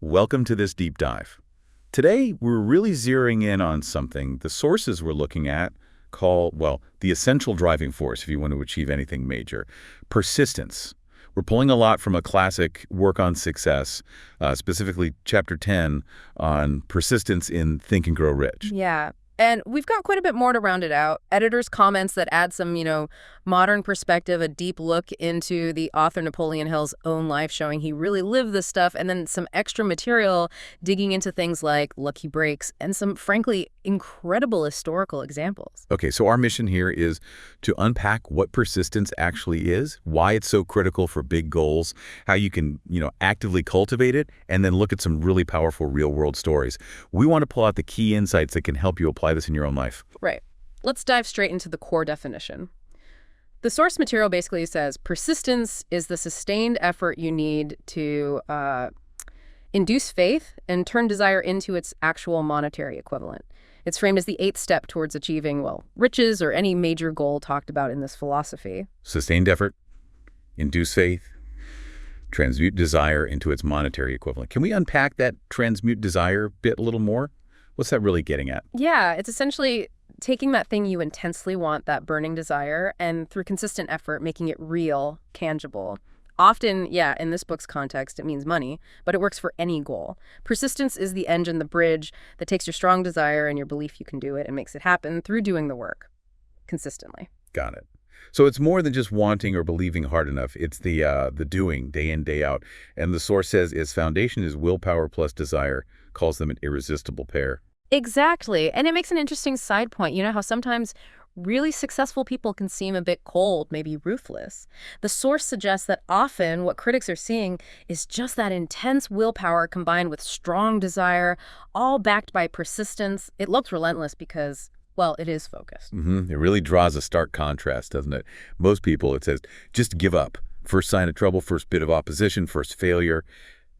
welcome to this deep dive. Today, we're really zeroing in on something the sources we're looking at call, well, the essential driving force if you want to achieve anything major, persistence. We're pulling a lot from a classic work on success, specifically Chapter 10 on persistence in Think and Grow Rich. Yeah. And we've got quite a bit more to round it out. Editors' comments that add some, modern perspective, a deep look into the author Napoleon Hill's own life, showing he really lived this stuff, and then some extra material digging into things like lucky breaks and some, frankly, incredible historical examples. Okay, so our mission here is to unpack what persistence actually is, why it's so critical for big goals, how you can, actively cultivate it, and then look at some really powerful real-world stories. We want to pull out the key insights that can help you apply this in your own life. Right. Let's dive straight into the core definition. The source material basically says persistence is the sustained effort you need to induce faith and turn desire into its actual monetary equivalent. It's framed as the 8th step towards achieving, riches or any major goal talked about in this philosophy. Sustained effort, induce faith, transmute desire into its monetary equivalent. Can we unpack that transmute desire bit a little more? What's that really getting at? Yeah, it's essentially taking that thing you intensely want, that burning desire, and through consistent effort, making it real, tangible. Often, in this book's context, it means money, but it works for any goal. Persistence is the engine, the bridge that takes your strong desire and your belief you can do it and makes it happen through doing the work consistently. Got it. So it's more than just wanting or believing hard enough. It's the doing, day in, day out. And the source says its foundation is willpower plus desire, calls them an irresistible pair. Exactly. And it makes an interesting side point. You know how sometimes really successful people can seem a bit cold, maybe ruthless. The source suggests that often what critics are seeing is just that intense willpower combined with strong desire, all backed by persistence. It looks relentless because, it is focused. It really draws a stark contrast, doesn't it? Most people, it says, just give up. First sign of trouble, first bit of opposition, first failure,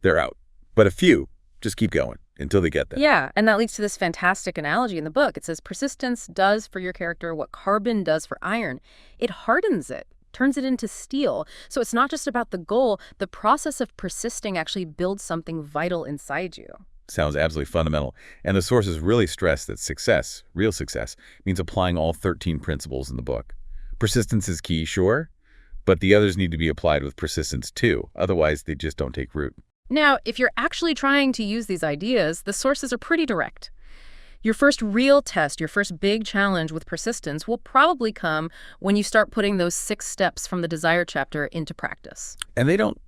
they're out. But a few just keep going until they get there. Yeah, and that leads to this fantastic analogy in the book. It says persistence does for your character what carbon does for iron. It hardens it, turns it into steel. So it's not just about the goal. The process of persisting actually builds something vital inside you. Sounds absolutely fundamental. And the sources really stress that success, real success, means applying all 13 principles in the book. Persistence is key, sure, but the others need to be applied with persistence too. Otherwise, they just don't take root. Now, if you're actually trying to use these ideas, the sources are pretty direct. Your first real test, your first big challenge with persistence will probably come when you start putting those 6 steps from the desire chapter into practice. And they don't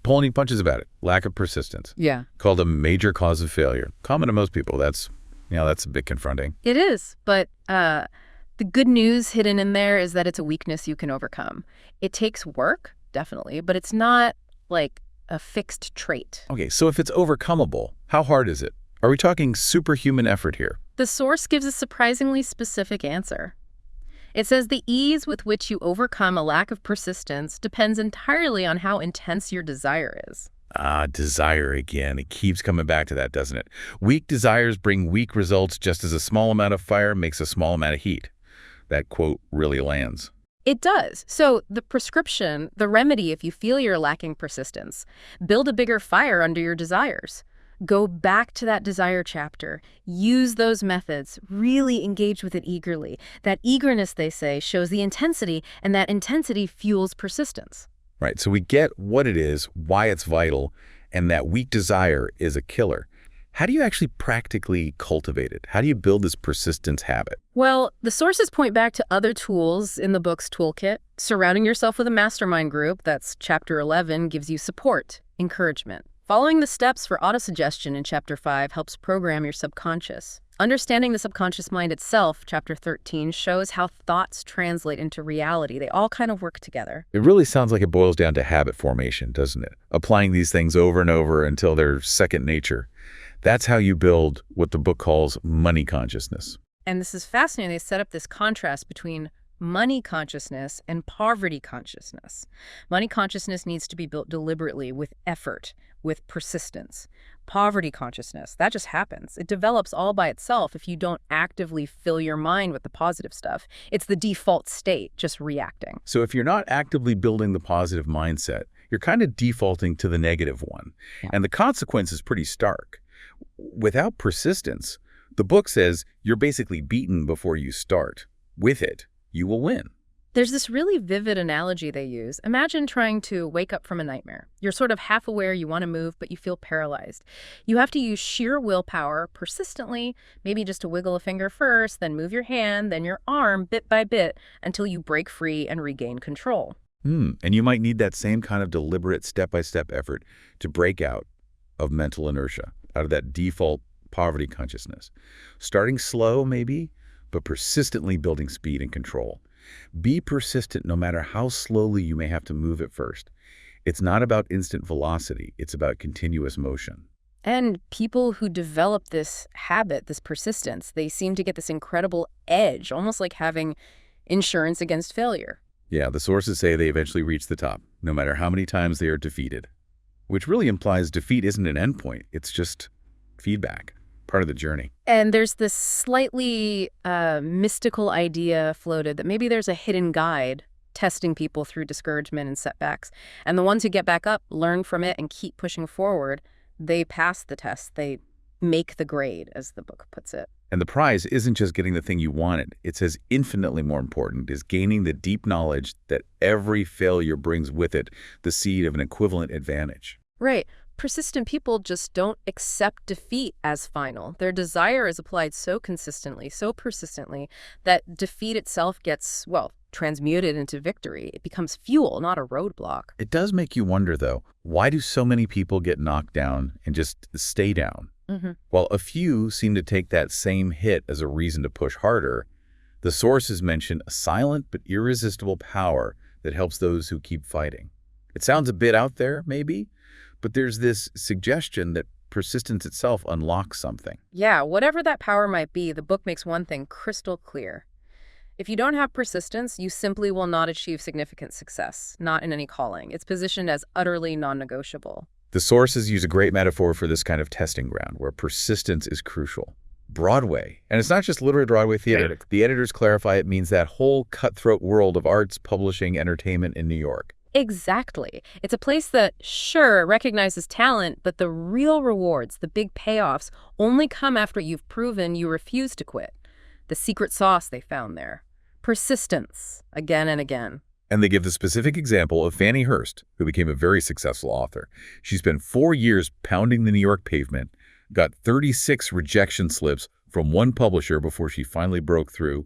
pull any punches about it. Lack of persistence. Yeah. Called a major cause of failure. Common to most people. That's a bit confronting. It is, but the good news hidden in there is that it's a weakness you can overcome. It takes work, definitely, but it's not like a fixed trait. Okay, so if it's overcomable, how hard is it? Are we talking superhuman effort here? The source gives a surprisingly specific answer. It says the ease with which you overcome a lack of persistence depends entirely on how intense your desire is. Desire again. It keeps coming back to that, doesn't it? Weak desires bring weak results just as a small amount of fire makes a small amount of heat. That quote really lands. It does. So the prescription, the remedy if you feel you're lacking persistence, build a bigger fire under your desires. Go back to that desire chapter. Use those methods. Really engage with it eagerly. That eagerness, they say, shows the intensity, and that intensity fuels persistence. Right. So we get what it is, why it's vital, and that weak desire is a killer. How do you actually practically cultivate it? How do you build this persistence habit? Well, the sources point back to other tools in the book's toolkit. Surrounding yourself with a mastermind group, that's Chapter 11, gives you support, encouragement. Following the steps for autosuggestion in Chapter 5 helps program your subconscious. Understanding the subconscious mind itself, Chapter 13, shows how thoughts translate into reality. They all kind of work together. It really sounds like it boils down to habit formation, doesn't it? Applying these things over and over until they're second nature. That's how you build what the book calls money consciousness. And this is fascinating. They set up this contrast between money consciousness and poverty consciousness. Money consciousness needs to be built deliberately with effort, with persistence. Poverty consciousness, that just happens. It develops all by itself if you don't actively fill your mind with the positive stuff. It's the default state, just reacting. So if you're not actively building the positive mindset, You're kind of defaulting to the negative one. Yeah. And the consequence is pretty stark. Without persistence, the book says you're basically beaten before you start. With it, you will win. There's this really vivid analogy they use. Imagine trying to wake up from a nightmare. You're sort of half aware you want to move, but you feel paralyzed. You have to use sheer willpower persistently, maybe just to wiggle a finger first, then move your hand, then your arm bit by bit until you break free and regain control. And you might need that same kind of deliberate step-by-step effort to break out of mental inertia, out of that default poverty consciousness. Starting slow, maybe, but persistently building speed and control. Be persistent no matter how slowly you may have to move at first. It's not about instant velocity. It's about continuous motion. And people who develop this habit, this persistence, they seem to get this incredible edge, almost like having insurance against failure. Yeah, the sources say they eventually reach the top, no matter how many times they are defeated. Which really implies defeat isn't an endpoint. It's just feedback, part of the journey. And there's this slightly mystical idea floated that maybe there's a hidden guide testing people through discouragement and setbacks. And the ones who get back up, learn from it, and keep pushing forward, they pass the test. They make the grade, as the book puts it. And the prize isn't just getting the thing you wanted. It says infinitely more important is gaining the deep knowledge that every failure brings with it the seed of an equivalent advantage. Right. Persistent people just don't accept defeat as final. Their desire is applied so consistently, so persistently, that defeat itself gets, well, transmuted into victory. It becomes fuel, not a roadblock. It does make you wonder, though, why do so many people get knocked down and just stay down? While a few seem to take that same hit as a reason to push harder, the sources mention a silent but irresistible power that helps those who keep fighting. It sounds a bit out there, maybe, but there's this suggestion that persistence itself unlocks something. Yeah, whatever that power might be, the book makes one thing crystal clear. If you don't have persistence, you simply will not achieve significant success, not in any calling. It's positioned as utterly non-negotiable. The sources use a great metaphor for this kind of testing ground, where persistence is crucial. Broadway. And it's not just literary Broadway theater. The editors clarify it means that whole cutthroat world of arts, publishing, entertainment in New York. Exactly. It's a place that, sure, recognizes talent, but the real rewards, the big payoffs, only come after you've proven you refuse to quit. The secret sauce they found there. Persistence, again and again. And they give the specific example of Fannie Hurst, who became a very successful author. She spent 4 years pounding the New York pavement, got 36 rejection slips from one publisher before she finally broke through.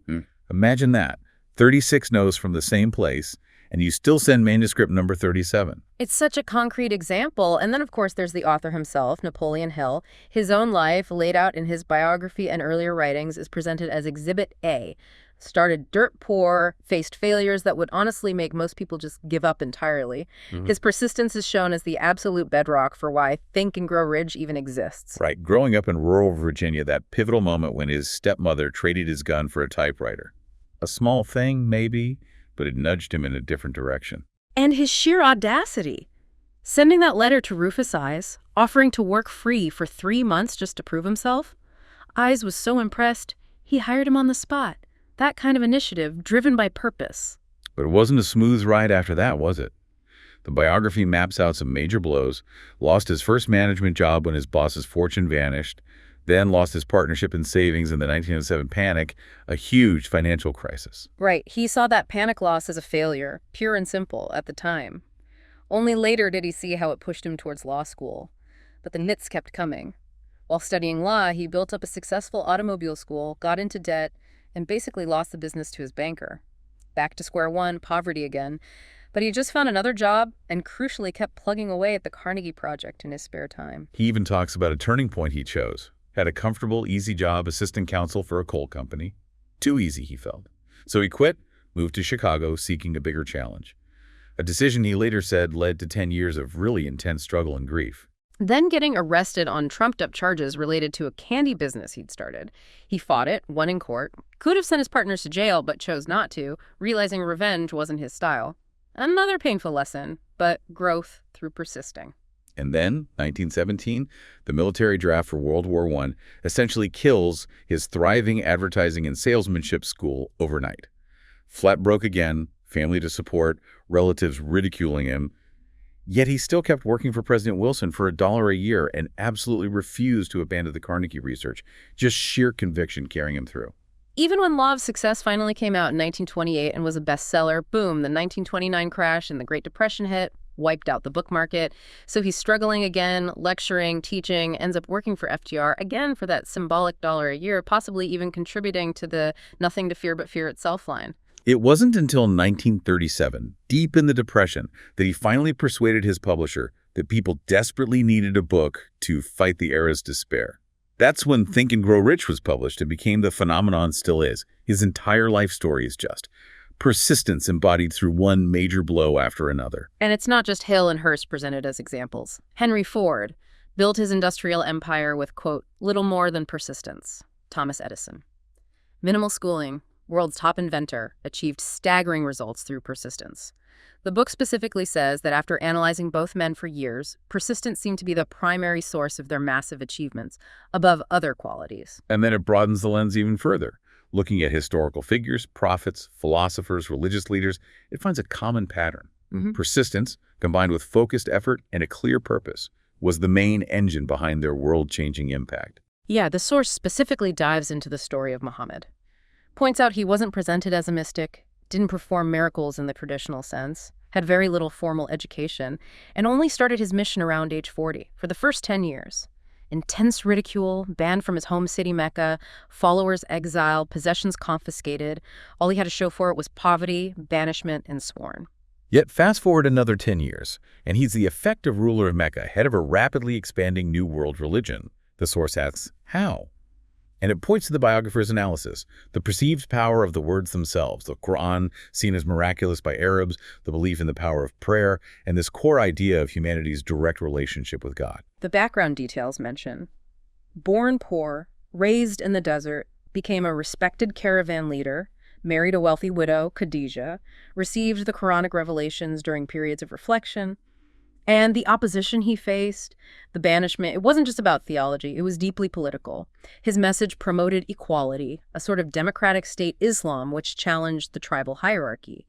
Imagine that. 36 no's from the same place, and you still send manuscript number 37. It's such a concrete example. And then, of course, there's the author himself, Napoleon Hill. His own life, laid out in his biography and earlier writings, is presented as Exhibit A. Started dirt poor, faced failures that would honestly make most people just give up entirely. His persistence is shown as the absolute bedrock for why Think and Grow Rich even exists. Right. Growing up in rural Virginia, that pivotal moment when his stepmother traded his gun for a typewriter. A small thing, maybe, but it nudged him in a different direction. And his sheer audacity. Sending that letter to Rufus Ives, offering to work free for 3 months just to prove himself. Ives was so impressed, he hired him on the spot. That kind of initiative, driven by purpose. But it wasn't a smooth ride after that, was it? The biography maps out some major blows, lost his first management job when his boss's fortune vanished, then lost his partnership and savings in the 1907 panic, a huge financial crisis. Right. He saw that panic loss as a failure, pure and simple, at the time. Only later did he see how it pushed him towards law school. But the nits kept coming. While studying law, he built up a successful automobile school, got into debt, and basically lost the business to his banker. Back to square one, poverty again. But he just found another job and crucially kept plugging away at the Carnegie Project in his spare time. He even talks about a turning point he chose. Had a comfortable, easy job, assistant counsel for a coal company. Too easy, he felt. So he quit, moved to Chicago, seeking a bigger challenge. A decision he later said led to 10 years of really intense struggle and grief. Then getting arrested on trumped-up charges related to a candy business he'd started. He fought it, won in court, could have sent his partners to jail but chose not to, realizing revenge wasn't his style. Another painful lesson, but growth through persisting. And then, 1917, the military draft for World War I essentially kills his thriving advertising and salesmanship school overnight. Flat broke again, family to support, relatives ridiculing him. Yet he still kept working for President Wilson for $1 a year and absolutely refused to abandon the Carnegie research. Just sheer conviction carrying him through. Even when Law of Success finally came out in 1928 and was a bestseller, boom, the 1929 crash and the Great Depression hit, wiped out the book market. So he's struggling again, lecturing, teaching, ends up working for FDR, again for that symbolic $1 a year, possibly even contributing to the nothing to fear but fear itself line. It wasn't until 1937, deep in the Depression, that he finally persuaded his publisher that people desperately needed a book to fight the era's despair. That's when Think and Grow Rich was published and became the phenomenon still is. His entire life story is just persistence embodied through one major blow after another. And it's not just Hill and Hearst presented as examples. Henry Ford built his industrial empire with, quote, little more than persistence. Thomas Edison. Minimal schooling, world's top inventor, achieved staggering results through persistence. The book specifically says that after analyzing both men for years, persistence seemed to be the primary source of their massive achievements, above other qualities. And then it broadens the lens even further. Looking at historical figures, prophets, philosophers, religious leaders, it finds a common pattern. Persistence, combined with focused effort and a clear purpose, was the main engine behind their world-changing impact. Yeah, the source specifically dives into the story of Muhammad. Points out he wasn't presented as a mystic, didn't perform miracles in the traditional sense, had very little formal education, and only started his mission around age 40 for the first 10 years. Intense ridicule, banned from his home city Mecca, followers exiled, possessions confiscated. All he had to show for it was poverty, banishment, and scorn. Yet fast forward another 10 years, and he's the effective ruler of Mecca, head of a rapidly expanding new world religion. The source asks, how? And it points to the biographer's analysis, the perceived power of the words themselves, the Quran seen as miraculous by Arabs, the belief in the power of prayer, and this core idea of humanity's direct relationship with God. The background details mention, born poor, raised in the desert, became a respected caravan leader, married a wealthy widow, Khadijah, received the Quranic revelations during periods of reflection, and the opposition he faced, the banishment, it wasn't just about theology, it was deeply political. His message promoted equality, a sort of democratic state Islam which challenged the tribal hierarchy.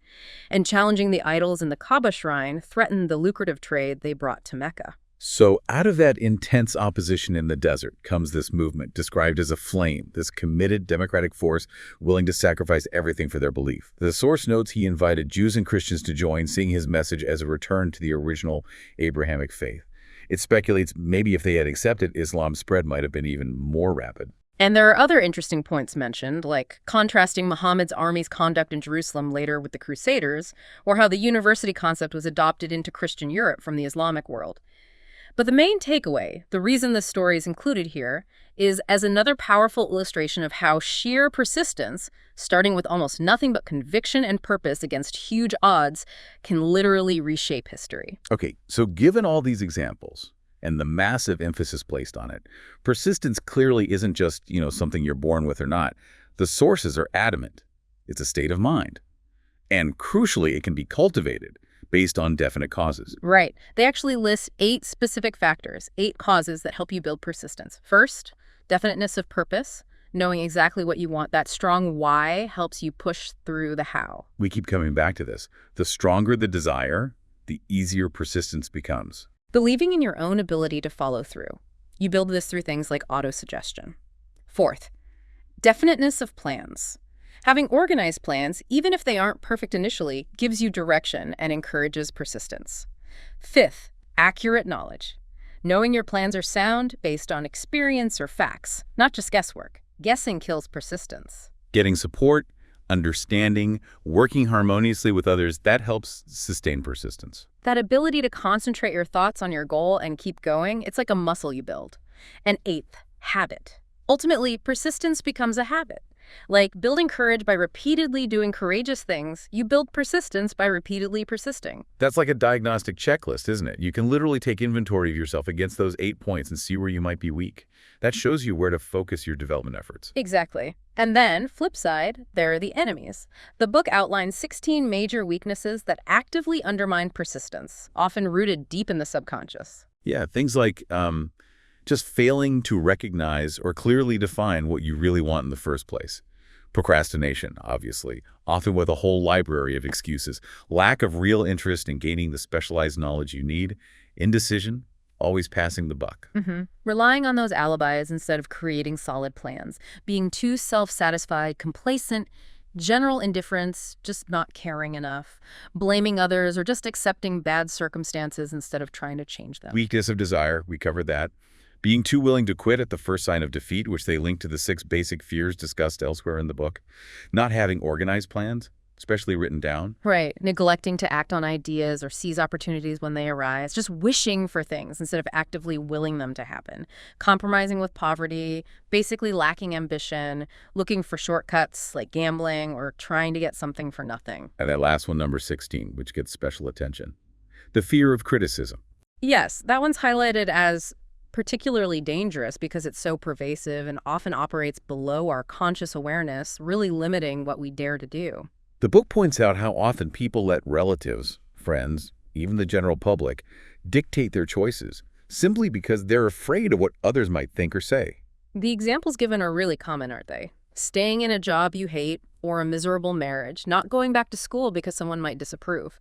And challenging the idols in the Kaaba shrine threatened the lucrative trade they brought to Mecca. So out of that intense opposition in the desert comes this movement described as a flame, this committed democratic force willing to sacrifice everything for their belief. The source notes he invited Jews and Christians to join, seeing his message as a return to the original Abrahamic faith. It speculates maybe if they had accepted, Islam's spread might have been even more rapid. And there are other interesting points mentioned, like contrasting Muhammad's army's conduct in Jerusalem later with the Crusaders, or how the university concept was adopted into Christian Europe from the Islamic world. But the main takeaway, the reason this story is included here, is as another powerful illustration of how sheer persistence, starting with almost nothing but conviction and purpose against huge odds, can literally reshape history. Okay, so given all these examples and the massive emphasis placed on it, persistence clearly isn't just, something you're born with or not. The sources are adamant. It's a state of mind. And crucially, it can be cultivated based on definite causes. Right. They actually list 8 specific factors, 8 causes that help you build persistence. First, definiteness of purpose, knowing exactly what you want. That strong why helps you push through the how. We keep coming back to this. The stronger the desire, the easier persistence becomes. Believing in your own ability to follow through. You build this through things like autosuggestion. Fourth, definiteness of plans. Having organized plans, even if they aren't perfect initially, gives you direction and encourages persistence. Fifth, accurate knowledge. Knowing your plans are sound based on experience or facts, not just guesswork. Guessing kills persistence. Getting support, understanding, working harmoniously with others, that helps sustain persistence. That ability to concentrate your thoughts on your goal and keep going, it's like a muscle you build. And eighth, habit. Ultimately, persistence becomes a habit. Like building courage by repeatedly doing courageous things, you build persistence by repeatedly persisting. That's like a diagnostic checklist, isn't it? You can literally take inventory of yourself against those 8 points and see where you might be weak. That shows you where to focus your development efforts. Exactly. And then, flip side, there are the enemies. The book outlines 16 major weaknesses that actively undermine persistence, often rooted deep in the subconscious. Yeah, things like just failing to recognize or clearly define what you really want in the first place. Procrastination, obviously, often with a whole library of excuses. Lack of real interest in gaining the specialized knowledge you need. Indecision, always passing the buck. Relying on those alibis instead of creating solid plans. Being too self-satisfied, complacent, general indifference, just not caring enough. Blaming others or just accepting bad circumstances instead of trying to change them. Weakness of desire, we covered that. Being too willing to quit at the first sign of defeat, which they link to the 6 basic fears discussed elsewhere in the book. Not having organized plans, especially written down. Right. Neglecting to act on ideas or seize opportunities when they arise. Just wishing for things instead of actively willing them to happen. Compromising with poverty, basically lacking ambition, looking for shortcuts like gambling or trying to get something for nothing. And that last one, number 16, which gets special attention. The fear of criticism. Yes, that one's highlighted as particularly dangerous because it's so pervasive and often operates below our conscious awareness, really limiting what we dare to do. The book points out how often people let relatives, friends, even the general public, dictate their choices, simply because they're afraid of what others might think or say. The examples given are really common, aren't they? Staying in a job you hate or a miserable marriage, not going back to school because someone might disapprove.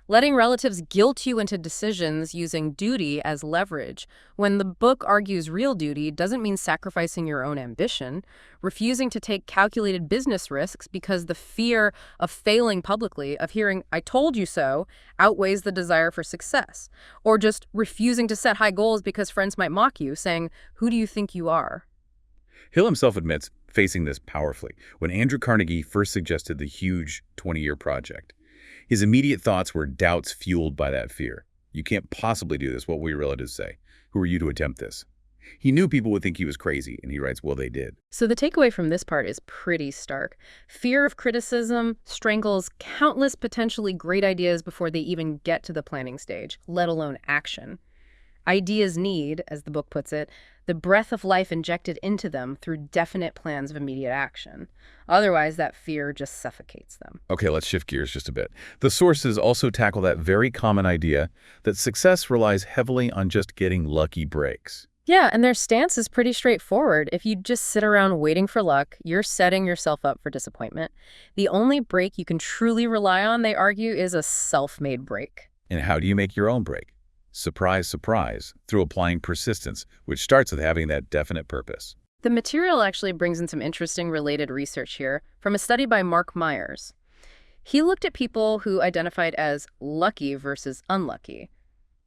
Letting relatives guilt you into decisions using duty as leverage, when the book argues real duty doesn't mean sacrificing your own ambition, refusing to take calculated business risks because the fear of failing publicly, of hearing, "I told you so," outweighs the desire for success, or just refusing to set high goals because friends might mock you, saying, "Who do you think you are?" Hill himself admits facing this powerfully when Andrew Carnegie first suggested the huge 20-year project. His immediate thoughts were doubts fueled by that fear. You can't possibly do this. What will your relatives say? Who are you to attempt this? He knew people would think he was crazy, and he writes, well, they did. So the takeaway from this part is pretty stark. Fear of criticism strangles countless potentially great ideas before they even get to the planning stage, let alone action. Ideas need, as the book puts it, the breath of life injected into them through definite plans of immediate action. Otherwise, that fear just suffocates them. Okay, let's shift gears just a bit. The sources also tackle that very common idea that success relies heavily on just getting lucky breaks. Yeah, and their stance is pretty straightforward. If you just sit around waiting for luck, you're setting yourself up for disappointment. The only break you can truly rely on, they argue, is a self-made break. And how do you make your own break? Surprise, surprise, through applying persistence, which starts with having that definite purpose. The material actually brings in some interesting related research here from a study by Mark Myers. He looked at people who identified as lucky versus unlucky.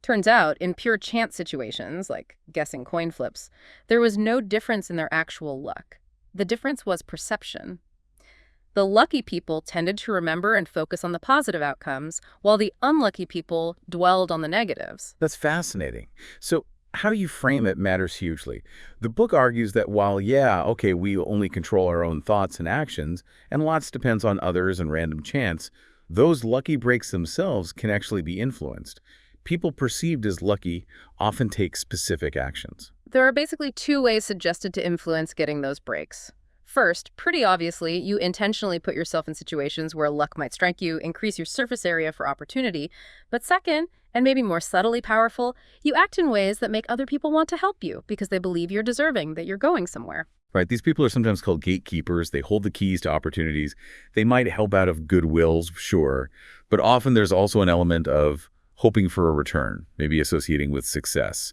Turns out, in pure chance situations, like guessing coin flips, there was no difference in their actual luck. The difference was perception. The lucky people tended to remember and focus on the positive outcomes, while the unlucky people dwelled on the negatives. That's fascinating. So how you frame it matters hugely. The book argues that while, we only control our own thoughts and actions, and lots depends on others and random chance, those lucky breaks themselves can actually be influenced. People perceived as lucky often take specific actions. There are basically 2 ways suggested to influence getting those breaks. First, pretty obviously, you intentionally put yourself in situations where luck might strike you, increase your surface area for opportunity. But second, and maybe more subtly powerful, you act in ways that make other people want to help you because they believe you're deserving, that you're going somewhere. Right, these people are sometimes called gatekeepers. They hold the keys to opportunities. They might help out of goodwills, sure, but often there's also an element of hoping for a return, maybe associating with success.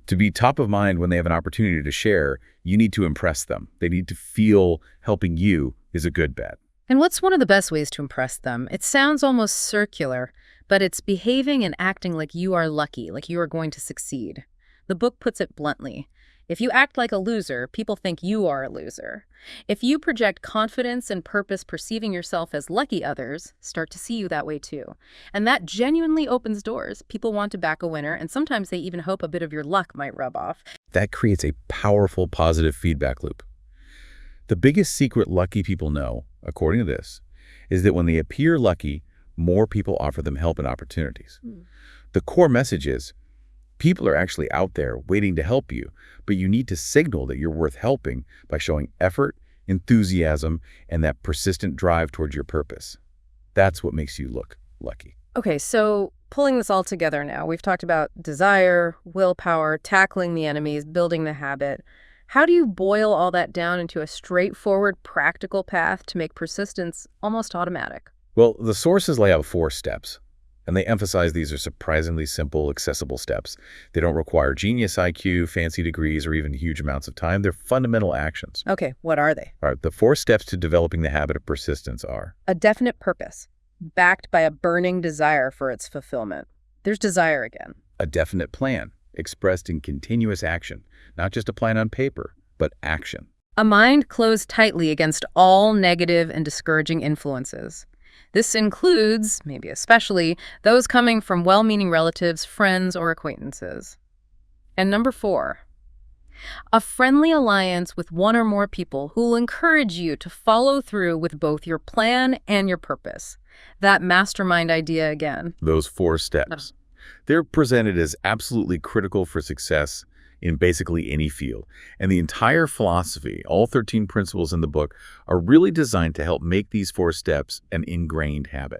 To be top of mind when they have an opportunity to share, you need to impress them. They need to feel helping you is a good bet. And what's one of the best ways to impress them? It sounds almost circular, but it's behaving and acting like you are lucky, like you are going to succeed. The book puts it bluntly. If you act like a loser, people think you are a loser. If you project confidence and purpose perceiving yourself as lucky, others start to see you that way too. And that genuinely opens doors. People want to back a winner, and sometimes they even hope a bit of your luck might rub off. That creates a powerful positive feedback loop. The biggest secret lucky people know, according to this, is that when they appear lucky, more people offer them help and opportunities. The core message is, people are actually out there waiting to help you, but you need to signal that you're worth helping by showing effort, enthusiasm, and that persistent drive towards your purpose. That's what makes you look lucky. Okay, so pulling this all together now, we've talked about desire, willpower, tackling the enemies, building the habit. How do you boil all that down into a straightforward, practical path to make persistence almost automatic? Well, the sources lay out 4 steps, and they emphasize these are surprisingly simple, accessible steps. They don't require genius IQ, fancy degrees, or even huge amounts of time. They're fundamental actions. Okay, what are they? All right, the 4 steps to developing the habit of persistence are: A definite purpose, backed by a burning desire for its fulfillment. There's desire again. a definite plan, expressed in continuous action, not just a plan on paper, but action. A mind closed tightly against all negative and discouraging influences. This includes, maybe especially, those coming from well-meaning relatives, friends, or acquaintances. And number 4, a friendly alliance with one or more people who will encourage you to follow through with both your plan and your purpose. That mastermind idea again. Those 4 steps. They're presented as absolutely critical for success in basically any field. And the entire philosophy, all 13 principles in the book, are really designed to help make these 4 steps an ingrained habit.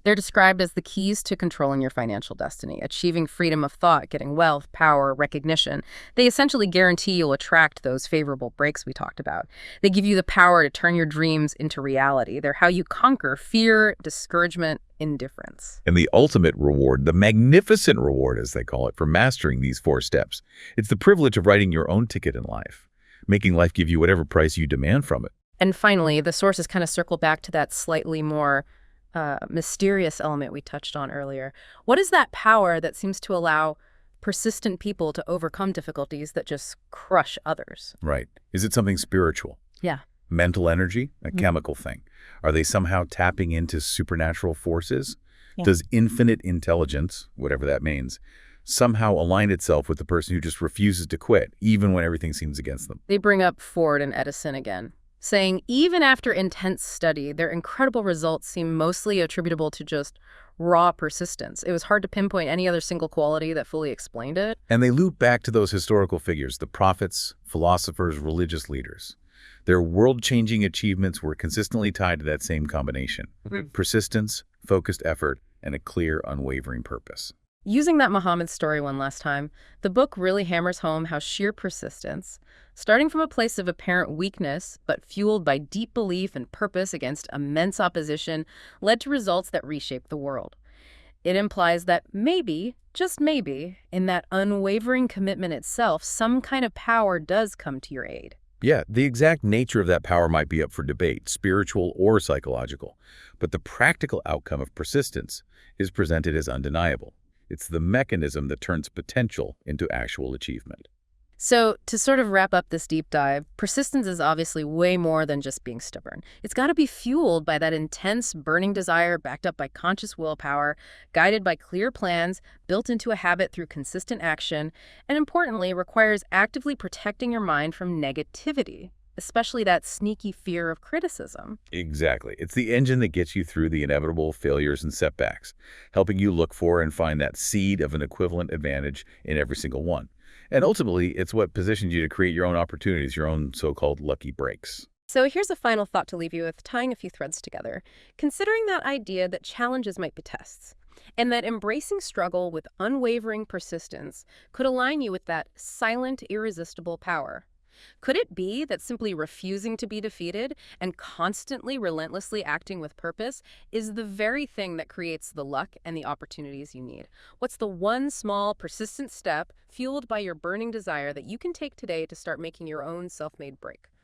They're described as the keys to controlling your financial destiny, achieving freedom of thought, getting wealth, power, recognition. They essentially guarantee you'll attract those favorable breaks we talked about. They give you the power to turn your dreams into reality. They're how you conquer fear, discouragement, indifference. And the ultimate reward, the magnificent reward, as they call it, for mastering these 4 steps. It's the privilege of writing your own ticket in life, making life give you whatever price you demand from it. And finally, the sources kind of circle back to that slightly more mysterious element we touched on earlier. What is that power that seems to allow persistent people to overcome difficulties that just crush others? Right. Is it something spiritual? Yeah. Mental energy? A chemical thing? Are they somehow tapping into supernatural forces? Yeah. Does infinite intelligence, whatever that means, somehow align itself with the person who just refuses to quit, even when everything seems against them? They bring up Ford and Edison again, saying even after intense study, their incredible results seem mostly attributable to just raw persistence. It was hard to pinpoint any other single quality that fully explained it. And they loop back to those historical figures, the prophets, philosophers, religious leaders. Their world-changing achievements were consistently tied to that same combination: persistence, focused effort, and a clear, unwavering purpose. Using that Muhammad story one last time, the book really hammers home how sheer persistence, starting from a place of apparent weakness, but fueled by deep belief and purpose against immense opposition, led to results that reshaped the world. It implies that maybe, just maybe, in that unwavering commitment itself, some kind of power does come to your aid. Yeah, the exact nature of that power might be up for debate, spiritual or psychological, but the practical outcome of persistence is presented as undeniable. It's the mechanism that turns potential into actual achievement. So, to sort of wrap up this deep dive, persistence is obviously way more than just being stubborn. It's got to be fueled by that intense, burning desire backed up by conscious willpower, guided by clear plans, built into a habit through consistent action, and importantly, requires actively protecting your mind from negativity, especially that sneaky fear of criticism. Exactly. It's the engine that gets you through the inevitable failures and setbacks, helping you look for and find that seed of an equivalent advantage in every single one. And ultimately, it's what positions you to create your own opportunities, your own so-called lucky breaks. So here's a final thought to leave you with, tying a few threads together. Considering that idea that challenges might be tests, and that embracing struggle with unwavering persistence could align you with that silent, irresistible power. Could it be that simply refusing to be defeated and constantly, relentlessly acting with purpose is the very thing that creates the luck and the opportunities you need? What's the one small, persistent step fueled by your burning desire that you can take today to start making your own self-made break?